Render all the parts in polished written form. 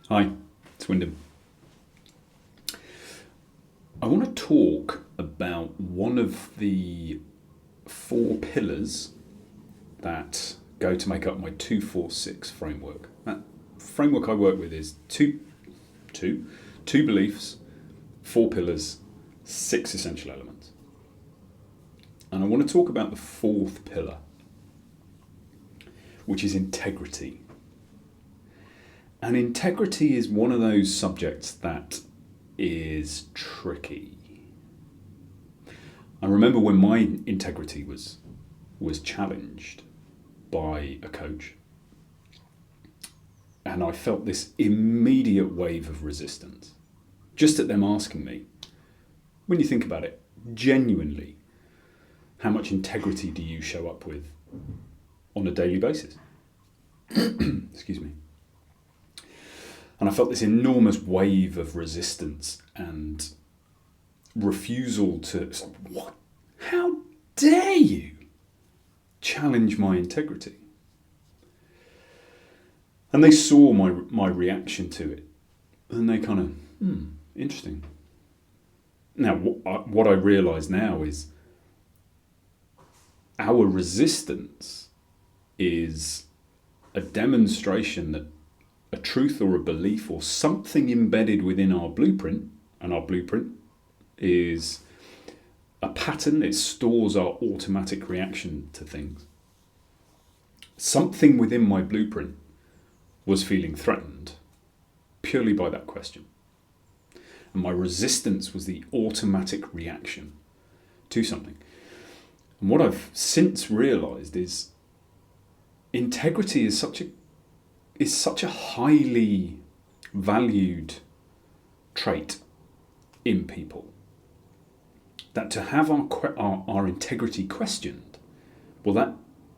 Hi, it's Wyndham. I want to talk about one of the four pillars that go to make up my 246 framework. That framework I work with is two beliefs, four pillars, six essential elements. And I want to talk about the fourth pillar, which is integrity. And integrity is one of those subjects that is tricky. I remember when my integrity was challenged by a coach, and I felt this immediate wave of resistance just at them asking me, when you think about it, genuinely, how much integrity do you show up with on a daily basis? Excuse me. And I felt this enormous wave of resistance and refusal to, what? How dare you challenge my integrity? And they saw my reaction to it, and they kind of, interesting. Now, what I realise now is our resistance is a demonstration that a truth or a belief or something embedded within our blueprint, and our blueprint is a pattern. It stores our automatic reaction to things. Something within my blueprint was feeling threatened purely by that question. And my resistance was the automatic reaction to something. And what I've since realised is integrity is such a highly valued trait in people that to have our integrity questioned, well, that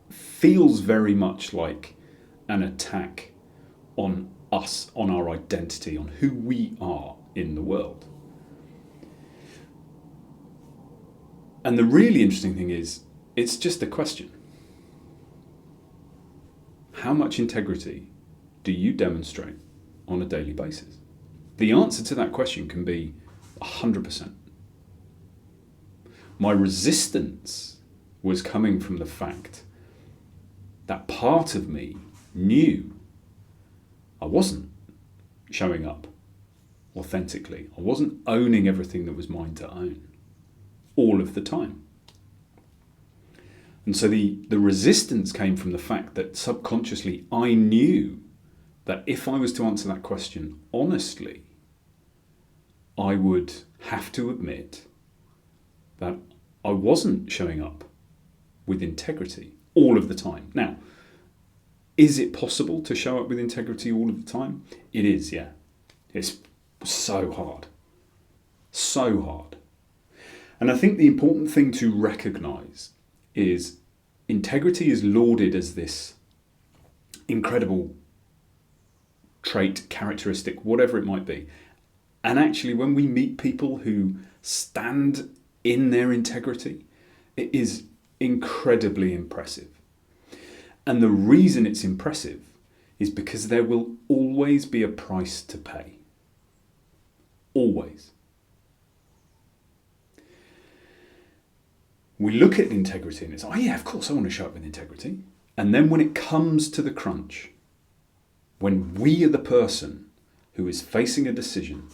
feels very much like an attack on us, on our identity, on who we are in the world. And the really interesting thing is, it's just a question. How much integrity do you demonstrate on a daily basis? The answer to that question can be 100%. My resistance was coming from the fact that part of me knew I wasn't showing up authentically. I wasn't owning everything that was mine to own all of the time. And so the resistance came from the fact that subconsciously I knew that if I was to answer that question honestly, I would have to admit that I wasn't showing up with integrity all of the time. Now, is it possible to show up with integrity all of the time? It is, yeah. It's so hard. So hard. And I think the important thing to recognise is integrity is lauded as this incredible trait, characteristic, whatever it might be. And actually, when we meet people who stand in their integrity, it is incredibly impressive. And the reason it's impressive is because there will always be a price to pay. Always. We look at integrity and it's, oh yeah, of course I want to show up with integrity. And then when it comes to the crunch, when we are the person who is facing a decision,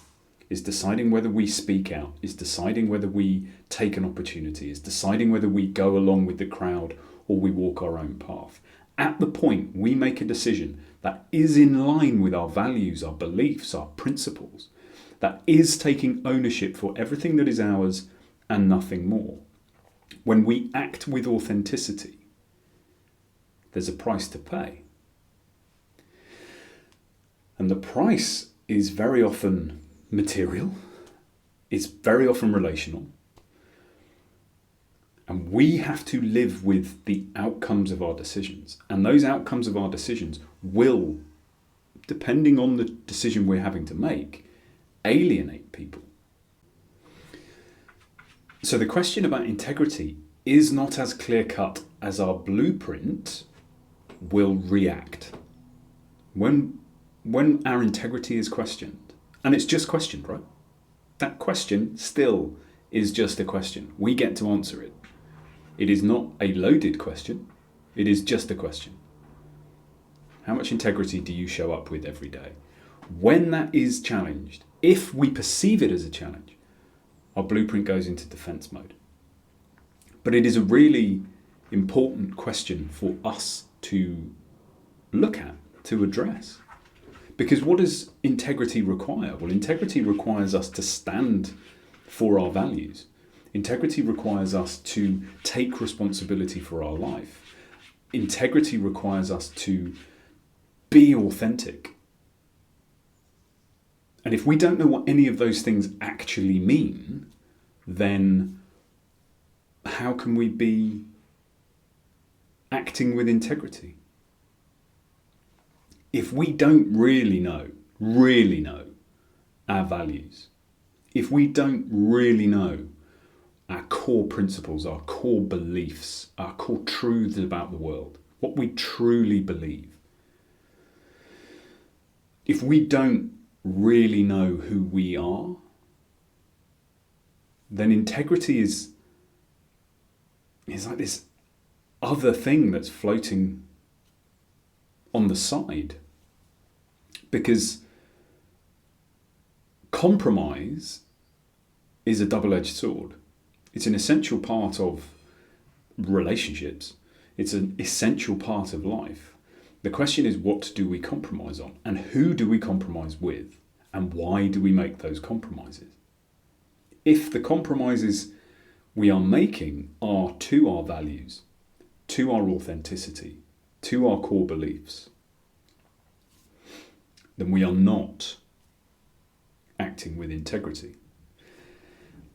is deciding whether we speak out, is deciding whether we take an opportunity, is deciding whether we go along with the crowd or we walk our own path. At the point we make a decision that is in line with our values, our beliefs, our principles, that is taking ownership for everything that is ours and nothing more. When we act with authenticity, there's a price to pay. And the price is very often material, it's very often relational, and we have to live with the outcomes of our decisions. And those outcomes of our decisions will, depending on the decision we're having to make, alienate people. So the question about integrity is not as clear-cut as our blueprint will react. When when our integrity is questioned, and it's just questioned, right? That question still is just a question. We get to answer it. It is not a loaded question. It is just a question. How much integrity do you show up with every day? When that is challenged, if we perceive it as a challenge, our blueprint goes into defense mode. But it is a really important question for us to look at, to address. Because what does integrity require? Well, integrity requires us to stand for our values. Integrity requires us to take responsibility for our life. Integrity requires us to be authentic. And if we don't know what any of those things actually mean, then how can we be acting with integrity? If we don't really know our values, if we don't really know our core principles, our core beliefs, our core truths about the world, what we truly believe, if we don't really know who we are, then integrity is like this other thing that's floating on the side. Because compromise is a double-edged sword. It's an essential part of relationships. It's an essential part of life. The question is, what do we compromise on? And who do we compromise with? And why do we make those compromises? If the compromises we are making are to our values, to our authenticity, to our core beliefs, then we are not acting with integrity.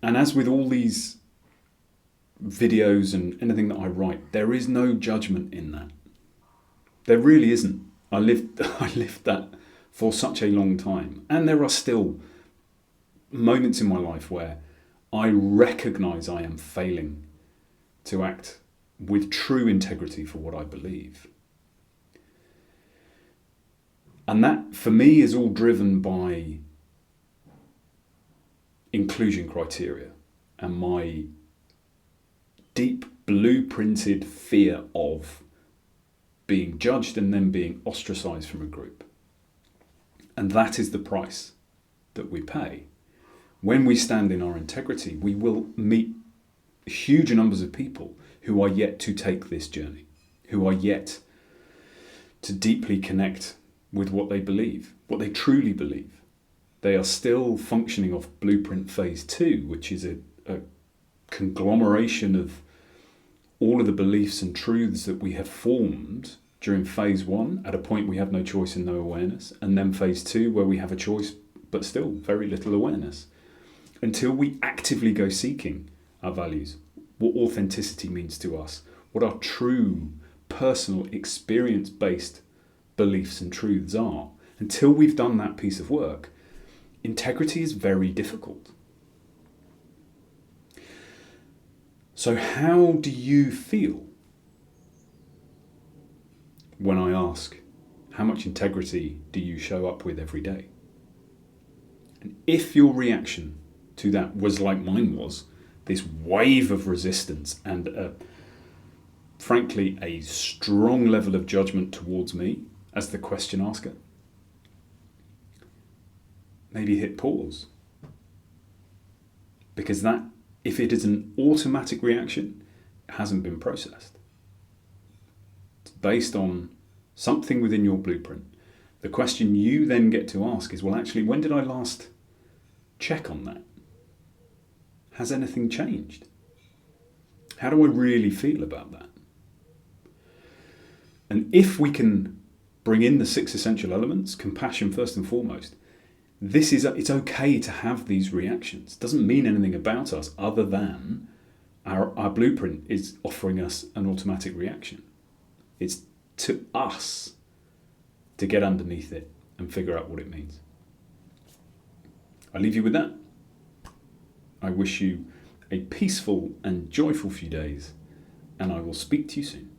And as with all these videos and anything that I write, there is no judgment in that. There really isn't. I lived that for such a long time. And there are still moments in my life where I recognize I am failing to act with true integrity for what I believe. And that, for me, is all driven by inclusion criteria and my deep blueprinted fear of being judged and then being ostracized from a group. And that is the price that we pay. When we stand in our integrity, we will meet huge numbers of people who are yet to take this journey, who are yet to deeply connect with what they believe, what they truly believe. They are still functioning off blueprint phase 2, which is a conglomeration of all of the beliefs and truths that we have formed during phase 1, at a point we have no choice and no awareness, and then phase 2, where we have a choice but still very little awareness, until we actively go seeking our values, what authenticity means to us, what our true personal experience-based beliefs and truths are. Until we've done that piece of work, integrity is very difficult. So how do you feel when I ask, how much integrity do you show up with every day? And if your reaction to that was like mine was, this wave of resistance and frankly a strong level of judgment towards me as the question asker, maybe hit pause. Because that, if it is an automatic reaction, it hasn't been processed. It's based on something within your blueprint. The question you then get to ask is, well, actually, when did I last check on that? Has anything changed? How do I really feel about that? And if we can bring in the 6 essential elements, compassion first and foremost, it's okay to have these reactions. It doesn't mean anything about us other than our blueprint is offering us an automatic reaction. It's to us to get underneath it and figure out what it means. I leave you with that. I wish you a peaceful and joyful few days, and I will speak to you soon.